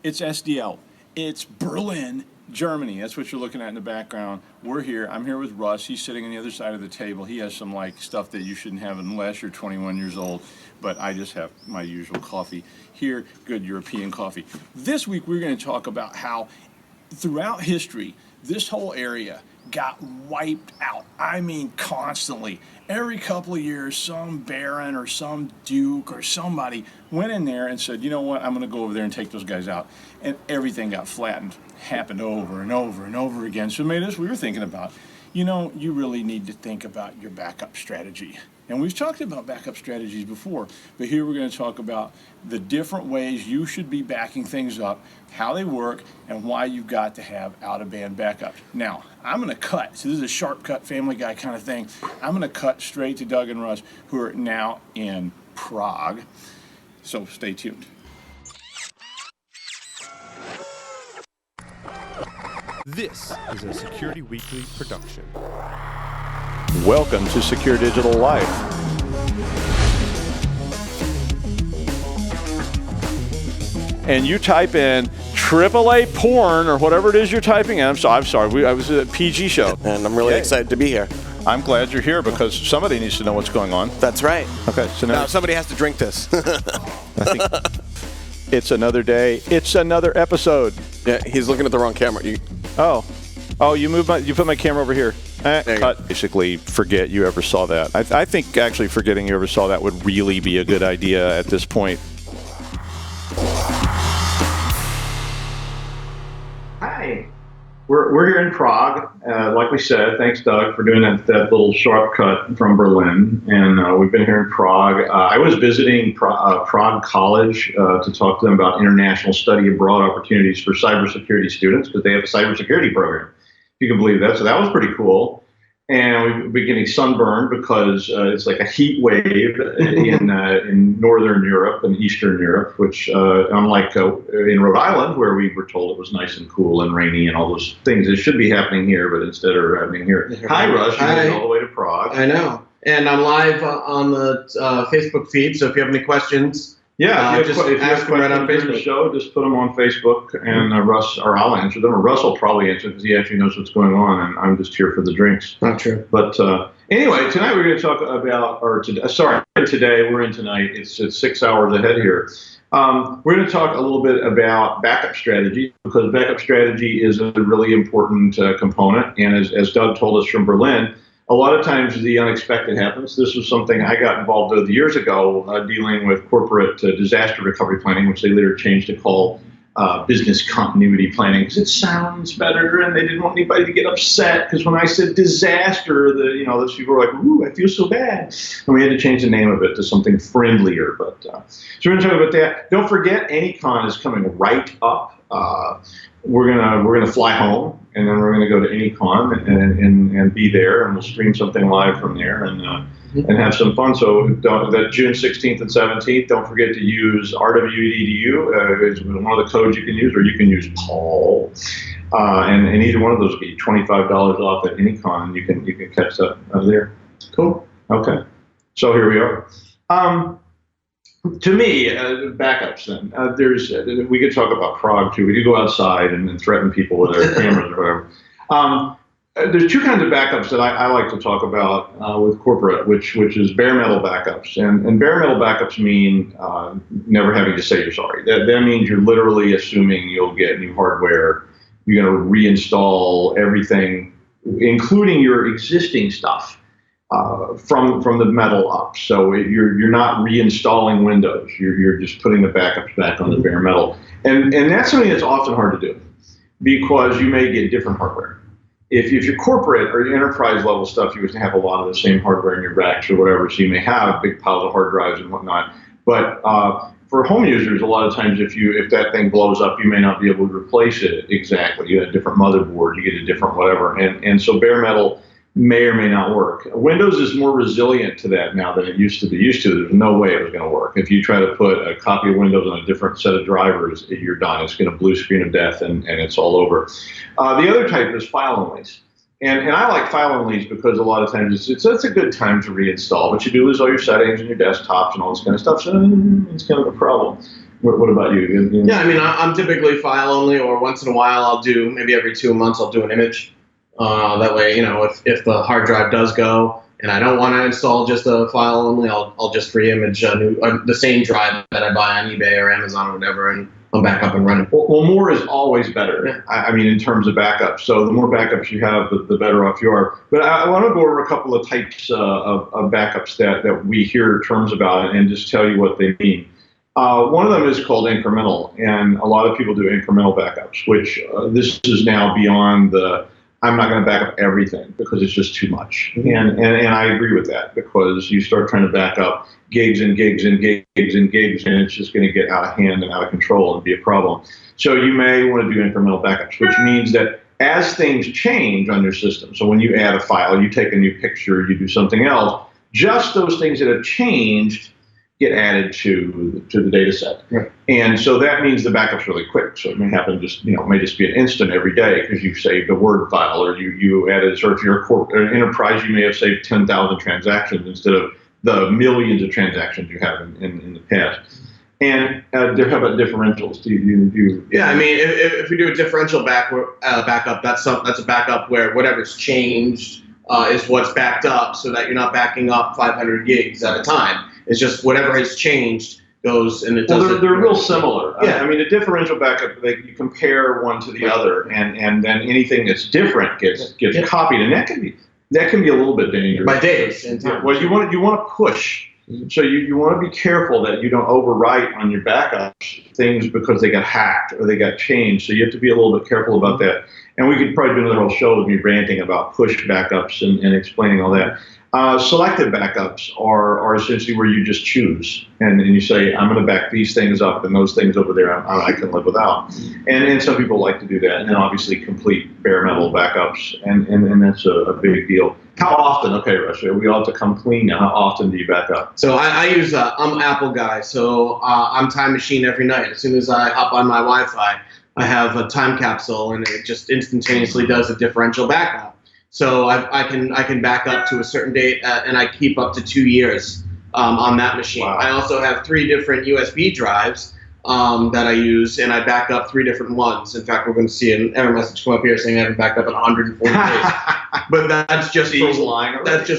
It's SDL. It's Berlin, Germany. That's what you're looking at in the background. We're here. I'm here with Russ. He's sitting on the other side of the table. He has some stuff that you shouldn't have unless you're 21 years old. But I just have my usual coffee here, good European coffee. This week we're going to talk about how throughout history, this whole area got wiped out. I mean, constantly. Every couple of years, some baron or some duke or somebody went in there and said, you know what, I'm going to go over there and take those guys out. And everything got flattened. Happened over and over and over again. So it made us, we were thinking about, you really need to think about your backup strategy. And we've talked about backup strategies before, but here we're going to talk about the different ways you should be backing things up, how they work, and why you've got to have out-of-band backups. Now, I'm going to cut. So this is a sharp cut Family Guy kind of thing. I'm going to cut straight to Doug and Russ, who are now in Prague. So stay tuned. This is a Security Weekly production. Welcome to Secure Digital Life. And you type in AAA porn or whatever it is you're typing in. I'm sorry. I was at a PG show. And I'm really excited to be here. I'm glad you're here because somebody needs to know what's going on. That's right. Okay, so now somebody has to drink this. I think it's another day. It's another episode. Yeah, he's looking at the wrong camera. Oh, you put my camera over here. Cut. Basically, forget you ever saw that. I think actually forgetting you ever saw that would really be a good idea at this point. Hi. We're here in Prague. Like we said, thanks, Doug, for doing that little sharp cut from Berlin. And we've been here in Prague. I was visiting Prague College to talk to them about international study abroad opportunities for cybersecurity students, because they have a cybersecurity program, if you can believe that. So that was pretty cool. And we've been getting sunburned because it's like a heat wave in Northern Europe and Eastern Europe, which unlike in Rhode Island, where we were told it was nice and cool and rainy and all those things, it should be happening here, but instead are happening here. Hi, Russ. You're going all the way to Prague. I know. And I'm live on the Facebook feed, so if you have any questions, if you ask them right on Facebook. The show, just put them on Facebook, and I'll answer them, or Russ will probably answer because he actually knows what's going on, and I'm just here for the drinks. Not true. But anyway, tonight we're going to talk about, today, we're in tonight, it's 6 hours ahead here. We're going to talk a little bit about backup strategy, because backup strategy is a really important component, and as Doug told us from Berlin, a lot of times the unexpected happens. This was something I got involved with years ago, dealing with corporate disaster recovery planning, which they later changed to call business continuity planning, because it sounds better, and they didn't want anybody to get upset. Because when I said disaster, those people were like, "Ooh, I feel so bad," and we had to change the name of it to something friendlier. But so we're going to talk about that. Don't forget, AnyCon is coming right up. We're gonna fly home, and then we're gonna go to AnyCon and be there, and we'll stream something live from there and have some fun. So that June 16th and 17th, don't forget to use RWEDU is one of the codes you can use, or you can use Paul, and either one of those will get you $25 off at AnyCon. You can catch that there. Cool. Okay. So here we are. To me, backups then. We could talk about Prague too. We could go outside and threaten people with our cameras or whatever. There's two kinds of backups that I like to talk about with corporate, which is bare metal backups. And bare metal backups mean never having to say you're sorry. That means you're literally assuming you'll get new hardware. You're going to reinstall everything, including your existing stuff. From the metal up, so you're not reinstalling Windows. You're just putting the backups back on the bare metal, and that's something that's often hard to do because you may get different hardware. If you're corporate or enterprise level stuff, you would have a lot of the same hardware in your racks or whatever, so you may have big piles of hard drives and whatnot. But for home users, a lot of times if that thing blows up, you may not be able to replace it exactly. You get a different motherboard, you get a different whatever, and so bare metal may or may not work. Windows is more resilient to that now than it used to be. There's no way it was going to work. If you try to put a copy of Windows on a different set of drivers, you're done. It's going to blue screen of death, and it's all over. The other type is file onlys. And I like file onlys because a lot of times it's a good time to reinstall. What you do is all your settings and your desktops and all this kind of stuff. So it's kind of a problem. What about you? Yeah, I mean, I'm typically file only, or once in a while I'll do, maybe every 2 months I'll do an image. That way, if the hard drive does go and I don't want to install just a file only, I'll just free image the same drive that I buy on eBay or Amazon or whatever, and I'm back up and running. Well, more is always better. Yeah. I mean, in terms of backups. So the more backups you have, the better off you are. But I want to go over a couple of types of backups that we hear terms about and just tell you what they mean. One of them is called incremental, and a lot of people do incremental backups, which this is now beyond the I'm not going to back up everything because it's just too much. And I agree with that, because you start trying to back up gigs and gigs and gigs and gigs, and it's just going to get out of hand and out of control and be a problem. So you may want to do incremental backups, which means that as things change on your system, so when you add a file, you take a new picture, you do something else, just those things that have changed get added to the data set. Right. And so that means the backup's really quick. So it may happen may just be an instant every day because you've saved a Word file, or you added, or if you're an enterprise, you may have saved 10,000 transactions instead of the millions of transactions you have in the past. And how about differentials? Do you? Yeah, I mean, if we do a differential backup, that's a backup where whatever's changed is what's backed up, so that you're not backing up 500 gigs at a time. It's just whatever has changed goes, and it does. Well, they're real similar. Yeah. I mean, a differential backup, you compare one to the other, and then anything that's different gets copied, and that can be a little bit dangerous. By days and time. Well, you want to push. So you want to be careful that you don't overwrite on your backups things because they got hacked or they got changed. So you have to be a little bit careful about that. And we could probably do another whole show with me ranting about push backups and explaining all that. Selective backups are essentially where you just choose and you say, I'm going to back these things up and those things over there I can live without. And some people like to do that. And then obviously complete bare metal backups. And that's a big deal. How often? Okay, Russ, we all have to come clean now. How often do you back up? So I use, I'm an Apple guy, so I'm Time Machine every night. As soon as I hop on my Wi-Fi, I have a time capsule, and it just instantaneously does a differential backup. So I can back up to a certain date, and I keep up to 2 years on that machine. Wow. I also have 3 different USB drives that I use, and I back up 3 different ones. In fact, we're going to see an error message come up here saying I haven't backed up in 140 days. But that's just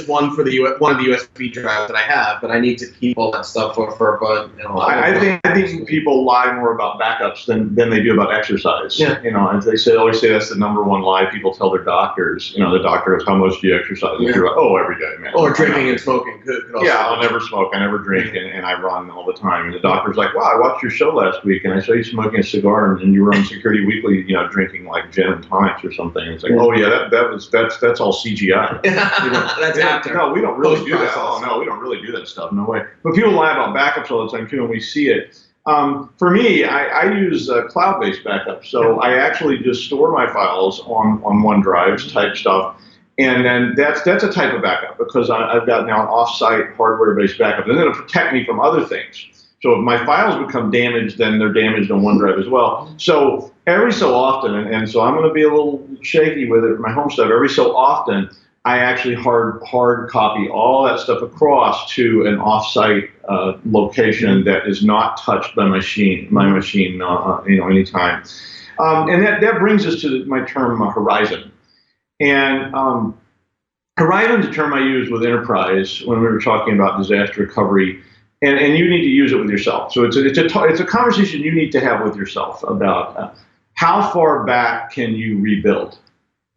one for one of the USB drives that I have. But I need to keep all that stuff for I think people lie more about backups than they do about exercise. Yeah. As they always say that's the number one lie people tell their doctors. The doctor goes, how much do you exercise? Yeah. And you're like, oh, every day, man. Or drinking and smoking could also. Yeah, I'll never smoke. I never drink, and I run all the time. And the doctor's like, wow, I watched your show last week, and I saw you smoking a cigar, and you were on Security Weekly, drinking like gin and tonics or something. And it's like, oh yeah, that's all CGI. That's after. No, we don't really do that. Oh no, we don't really do that stuff. No way. But people lie about backups all the time too, and we see it. For me, I use cloud-based backup. So I actually just store my files on OneDrive type stuff. And then that's a type of backup because I've got now an off-site hardware-based backup. And it'll protect me from other things. So if my files become damaged, then they're damaged on OneDrive as well. So every so often, and so I'm going to be a little shaky with it, my home stuff, every so often, I actually hard copy all that stuff across to an off-site location that is not touched by my machine, anytime. And that brings us to my term horizon. And horizon is a term I use with enterprise when we were talking about disaster recovery. And you need to use it with yourself. So it's a conversation you need to have with yourself about how far back can you rebuild.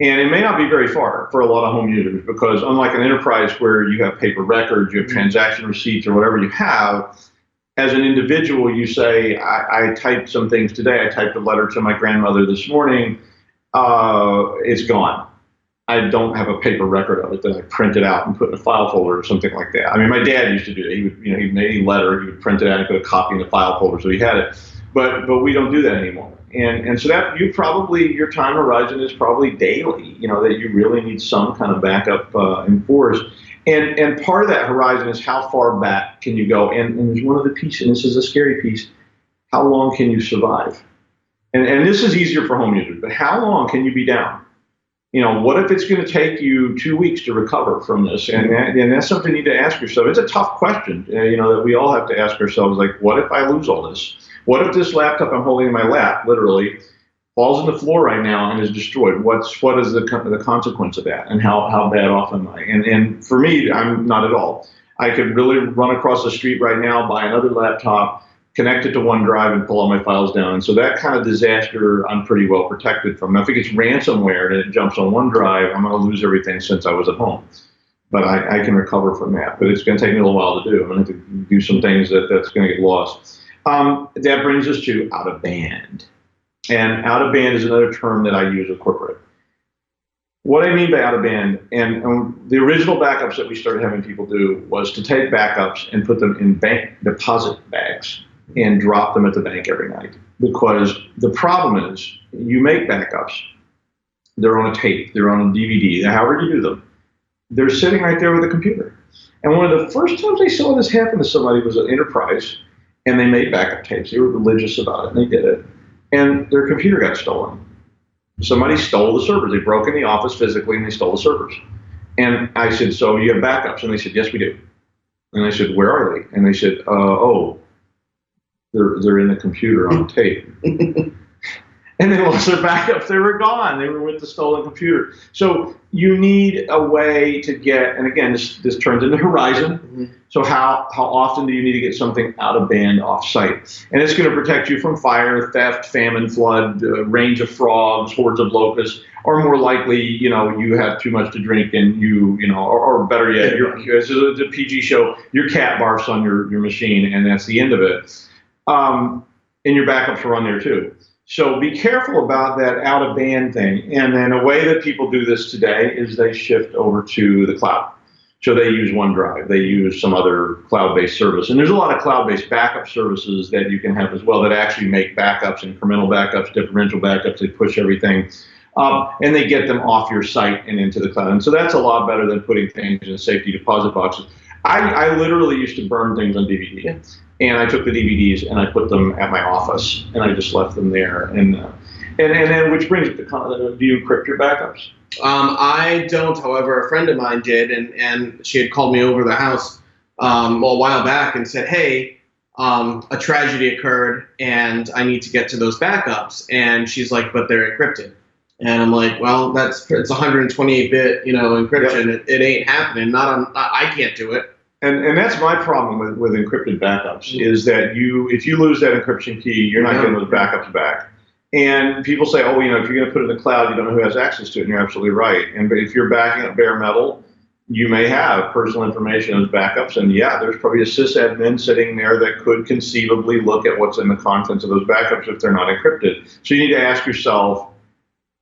And it may not be very far for a lot of home users because unlike an enterprise where you have paper records, you have transaction receipts or whatever you have, as an individual you say, I typed some things today. I typed a letter to my grandmother this morning. It's gone. I don't have a paper record of it that I printed out and put in a file folder or something like that. I mean, my dad used to do that. He would, he'd made a letter, he would print it out and put a copy in the file folder so he had it. But we don't do that anymore. And so that your time horizon is probably daily, that you really need some kind of backup enforced. And part of that horizon is how far back can you go? And there's one other piece, and this is a scary piece. How long can you survive? And this is easier for home users, but how long can you be down? What if it's going to take you 2 weeks to recover from this? And that's something you need to ask yourself. It's a tough question, that we all have to ask ourselves, like, what if I lose all this? What if this laptop I'm holding in my lap, literally, falls on the floor right now and is destroyed? What is the consequence of that, and how bad off am I? And for me, I'm not at all. I could really run across the street right now, buy another laptop, connect it to OneDrive, and pull all my files down. And so that kind of disaster, I'm pretty well protected from. Now, if it gets ransomware and it jumps on OneDrive, I'm going to lose everything since I was at home. But I can recover from that. But it's going to take me a little while to do. I'm going to have to do some things that's going to get lost. That brings us to out of band. And out of band is another term that I use with corporate. What I mean by out of band, and the original backups that we started having people do was to take backups and put them in bank deposit bags and drop them at the bank every night. Because the problem is, you make backups, they're on a tape, they're on a DVD, however you do them, they're sitting right there with the computer. And one of the first times I saw this happen to somebody was an enterprise, and they made backup tapes. They were religious about it, and they did it. And their computer got stolen. Somebody stole the servers. They broke in the office physically and they stole the servers. And I said, so you have backups? And they said, yes, we do. And I said, where are they? And they said, they're in the computer on tape. And they lost their backups. They were gone. They were with the stolen computer. So you need a way to get, and again, this turns into Horizon. Mm-hmm. So how often do you need to get something out of band off site? And it's going to protect you from fire, theft, famine, flood, range of frogs, hordes of locusts, or more likely, you have too much to drink and or better yet, as a PG show, your cat barfs on your machine and that's the end of it. And your backups are on there too. So be careful about that out of band thing. And then a way that people do this today is they shift over to the cloud. So they use OneDrive, they use some other cloud-based service. And there's a lot of cloud-based backup services that you can have as well that actually make backups, incremental backups, differential backups. They push everything up and they get them off your site and into the cloud. And so that's a lot better than putting things in safety deposit boxes. I literally used to burn things on DVD. And I took the DVDs and I put them at my office and I just left them there. And then which brings it to, do you encrypt your backups? I don't. However, a friend of mine did, and she had called me over to the house a while back and said, hey, a tragedy occurred and I need to get to those backups. And she's like, but they're encrypted. And I'm like, well, it's 128-bit, encryption. Yep. It ain't happening. I can't do it. And that's my problem with encrypted backups is that if you lose that encryption key, you're not getting those backups back. And people say, if you're going to put it in the cloud, you don't know who has access to it. And you're absolutely right. But if you're backing up bare metal, you may have personal information as backups. And yeah, there's probably a sysadmin sitting there that could conceivably look at what's in the contents of those backups if they're not encrypted. So you need to ask yourself,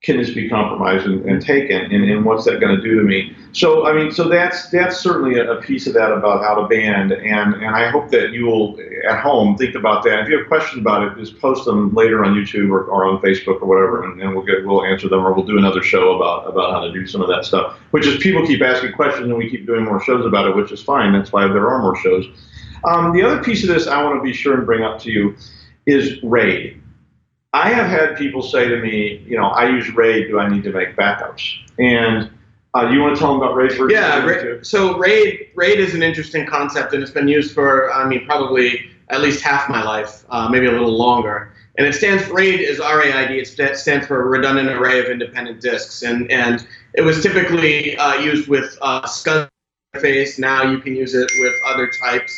can this be compromised and taken, and what's that going to do to me? So that's certainly a piece of that about out of band, and I hope that you will at home think about that. If you have questions about it, just post them later on YouTube or on Facebook or whatever, and we'll answer them, or we'll do another show about how to do some of that stuff. Which is, people keep asking questions and we keep doing more shows about it, which is fine. That's why there are more shows. The other piece of this I want to be sure and bring up to you is RAID. I have had people say to me, I use RAID, do I need to make backups? And you want to tell them about RAID first? Yeah, so RAID is an interesting concept, and it's been used for, probably at least half my life, maybe a little longer. And it stands for, RAID is R-A-I-D, it stands for Redundant Array of Independent Disks. And it was typically used with SCSI interface. Now you can use it with other types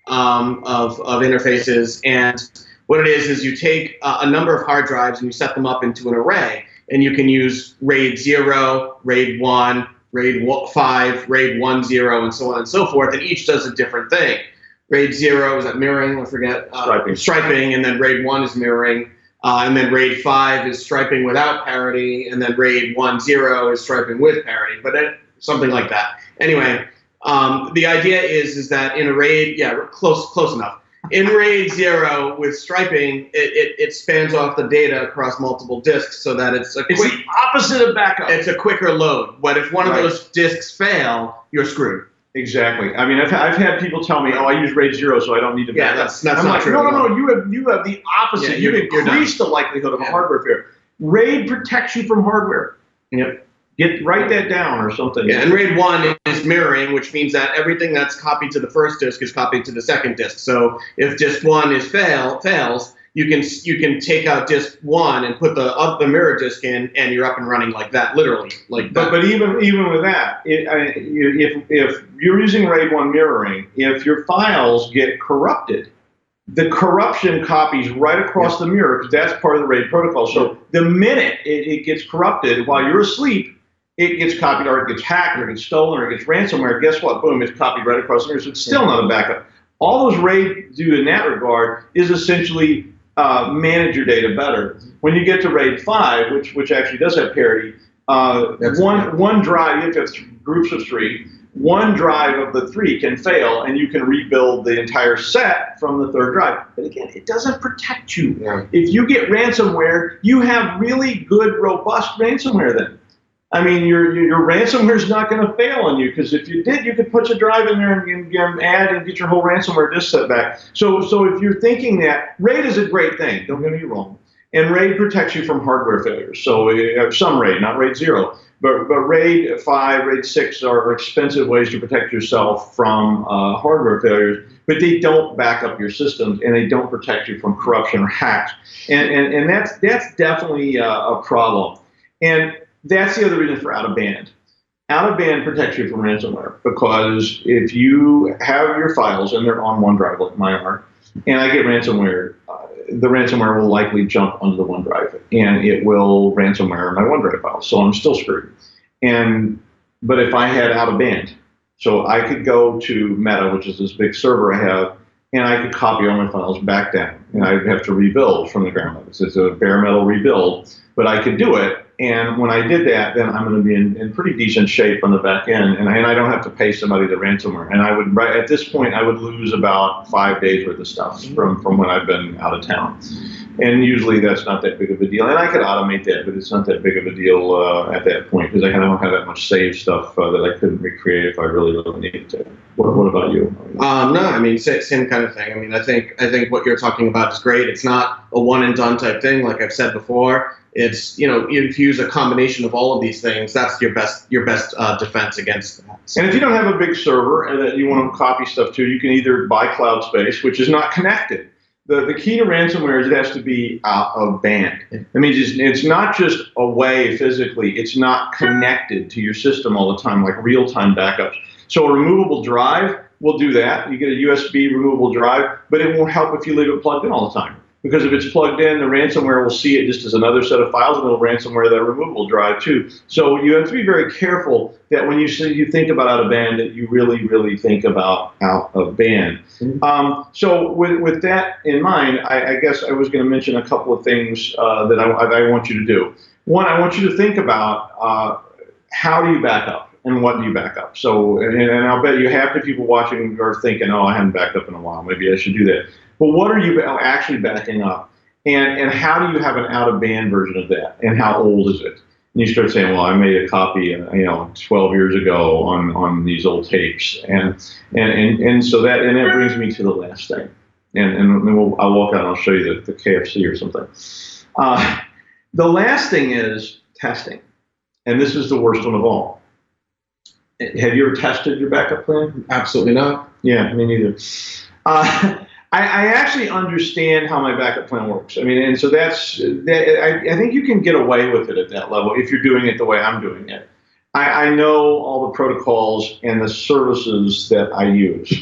of interfaces. And what it is you take a number of hard drives and you set them up into an array, and you can use RAID 0, RAID 1, RAID 5, RAID 10, and so on and so forth, and each does a different thing. RAID 0 is that mirroring, I forget. Striping, and then RAID 1 is mirroring, and then RAID 5 is striping without parity, and then RAID 10 is striping with parity, but something like that. Anyway, the idea is that in a RAID, close enough. In RAID 0 with striping, it spans off the data across multiple disks so that it's the opposite of backup. It's a quicker load. But if one of those disks fail, you're screwed. Exactly. I've had people tell me, I use RAID 0, so I don't need to back up. That's not true. No. You have the opposite. You increase the likelihood of a hardware failure. RAID protects you from hardware. Yep. Write that down or something. Yeah, and RAID 1 is mirroring, which means that everything that's copied to the first disk is copied to the second disk. So if disk 1 fails, you can take out disk 1 and put the mirror disk in, and you're up and running like that, literally like that. But even with that, if you're using RAID 1 mirroring, if your files get corrupted, the corruption copies right across the mirror, because that's part of the RAID protocol. So the minute it gets corrupted while you're asleep, it gets copied, or it gets hacked, or it gets stolen, or it gets ransomware. Guess what? Boom, it's copied right across the mirror. So it's still not a backup. All those RAID do in that regard is essentially manage your data better. When you get to RAID 5, which actually does have parity, one drive, you have to have groups of 3. One drive of the 3 can fail, and you can rebuild the entire set from the 3rd drive. But again, it doesn't protect you. Yeah. If you get ransomware, you have really good, robust ransomware then. I mean, your ransomware is not going to fail on you, because if you did, you could put your drive in there and add and get your whole ransomware disk set back. So if you're thinking that, RAID is a great thing, don't get me wrong. And RAID protects you from hardware failures. So some RAID, not RAID 0. But RAID 5, RAID 6 are expensive ways to protect yourself from hardware failures, but they don't back up your systems, and they don't protect you from corruption or hacks. And that's definitely a problem. And that's the other reason for out-of-band. Out-of-band protects you from ransomware, because if you have your files and they're on OneDrive, like mine are, and I get ransomware, the ransomware will likely jump onto the OneDrive, and it will ransomware my OneDrive files. So I'm still screwed. But if I had out-of-band, so I could go to Meta, which is this big server I have, and I could copy all my files back down, and I'd have to rebuild from the ground up. It's a bare metal rebuild, but I could do it. And when I did that, then I'm going to be in pretty decent shape on the back end, and I don't have to pay somebody the ransomware. And I would, at this point, I would lose about 5 days worth of stuff from when I've been out of town. And usually that's not that big of a deal. And I could automate that, but it's not that big of a deal at that point, because I don't have that much saved stuff that I couldn't recreate if I really needed to. What about you? No, I mean, same kind of thing. I mean, I think what you're talking about is great. It's not a one and done type thing, like I've said before. It's, if you use a combination of all of these things, that's your best defense against that. And if you don't have a big server and that you want to copy stuff to, you can either buy cloud space, which is not connected. The key to ransomware is it has to be out of band. I mean, it's not just away physically. It's not connected to your system all the time, like real-time backups. So a removable drive will do that. You get a USB removable drive, but it won't help if you leave it plugged in all the time. Because if it's plugged in, the ransomware will see it just as another set of files, and it'll ransomware that removable drive too. So you have to be very careful that when you think about out of band, that you really, really think about out of band. So with that in mind, I guess I was going to mention a couple of things that I want you to do. One, I want you to think about how do you back up and what do you back up. So, and I'll bet you half the people watching are thinking, oh, I haven't backed up in a while. Maybe I should do that. But what are you actually backing up? And how do you have an out-of-band version of that? And how old is it? And you start saying, well, I made a copy, 12 years ago on these old tapes. And so that brings me to the last thing. And then I'll walk out and I'll show you the KFC or something. The last thing is testing. And this is the worst one of all. Have you ever tested your backup plan? Absolutely not. Yeah, me neither. I actually understand how my backup plan works. I mean, and so I think you can get away with it at that level if you're doing it the way I'm doing it. I know all the protocols and the services that I use,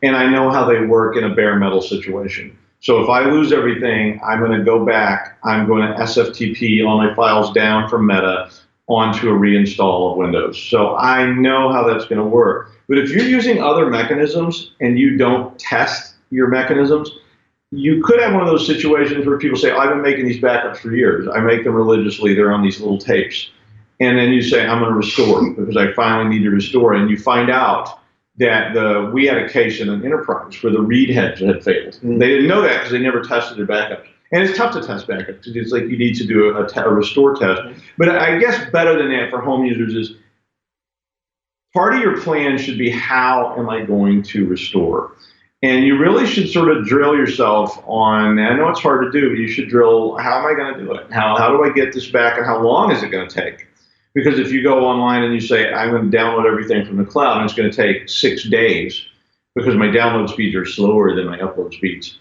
and I know how they work in a bare metal situation. So if I lose everything, I'm going to go back. I'm going to SFTP all my files down from Meta onto a reinstall of Windows. So I know how that's going to work. But if you're using other mechanisms and you don't test your mechanisms, you could have one of those situations where people say, oh, I've been making these backups for years. I make them religiously. They're on these little tapes. And then you say, I'm going to restore because I finally need to restore. And you find out that we had a case in an enterprise where the read heads had failed. They didn't know that because they never tested their backups. And it's tough to test backups. It's like you need to do a restore test. But I guess better than that for home users is part of your plan should be, how am I going to restore? And you really should sort of drill yourself on, I know it's hard to do, but you should drill, how am I going to do it? How do I get this back, and how long is it going to take? Because if you go online and you say, I'm going to download everything from the cloud, and it's going to take 6 days because my download speeds are slower than my upload speeds,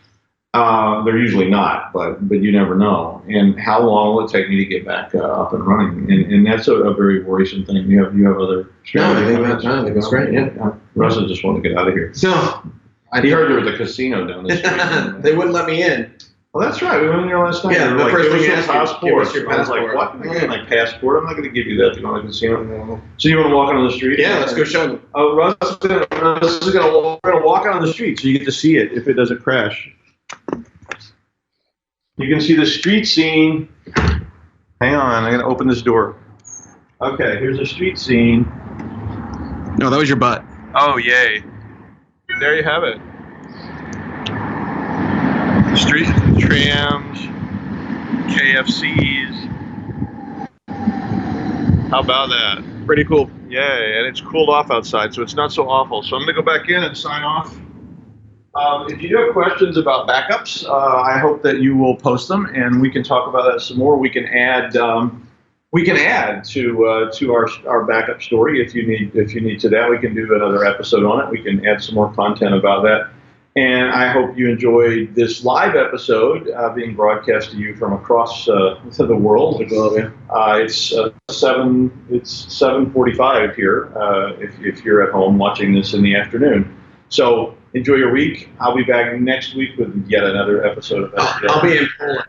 They're usually not, but you never know. And how long will it take me to get back up and running? And that's a very worrisome thing. You have other. No, I think that's great. Yeah. Russ just wanted to get out of here. So He heard there was a casino down the street. they wouldn't let me in. Well, that's right. We went in there last night. Yeah, They were the like, first give thing us you your ask you, give us your I was like, passport. what? Can I get my passport? I'm not going to give you that to go to the casino. So you want to walk on the street? Yeah, let's go show them. Oh, Russ is going to walk on the street so you get to see it if it doesn't crash. You can see the street scene. Hang on, I'm going to open this door. Okay, here's the street scene. No, that was your butt. Oh, yay. There you have it. Street trams, KFCs. How about that? Pretty cool. Yay, and it's cooled off outside, so it's not so awful. So I'm going to go back in and sign off. If you do have questions about backups, I hope that you will post them, and we can talk about that some more. We can add to our backup story if you need to that. We can do another episode on it. We can add some more content about that. And I hope you enjoyed this live episode being broadcast to you from across the world. It's 7:45 here. If you're at home watching this in the afternoon, so enjoy your week. I'll be back next week with yet another episode of. I'll be in Poland.